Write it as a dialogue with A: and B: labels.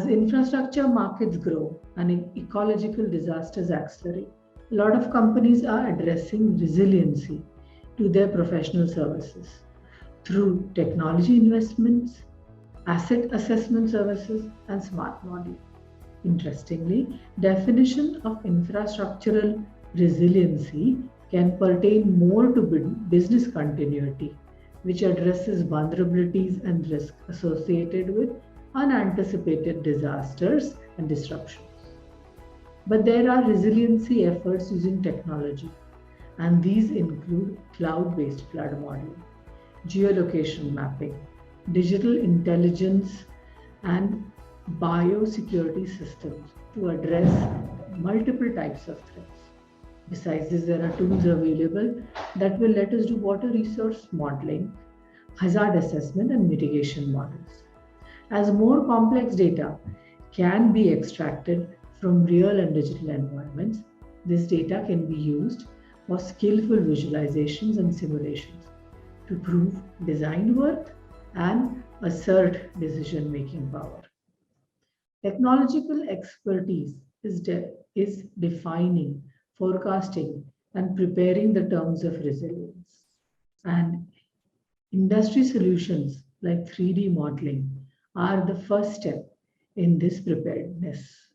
A: infrastructure markets grow and ecological disasters accelerate, a lot of companies are addressing resiliency to their professional services through technology investments, asset assessment services, and smart modeling. Interestingly, definition of infrastructural resiliency can pertain more to business continuity, which addresses vulnerabilities and risks associated with unanticipated disasters and disruptions. But there are resiliency efforts using technology, and these include cloud-based flood modeling, geolocation mapping, digital intelligence, and biosecurity systems to address multiple types of threats. Besides this, there are tools available that will let us do water resource modeling, hazard assessment, and mitigation models. As more complex data can be extracted from real and digital environments, this data can be used for skillful visualizations and simulations to prove design worth and assert decision-making power. Technological expertise is defining, forecasting, and preparing the terms of resilience. And industry solutions like 3D modeling are the first step in this preparedness.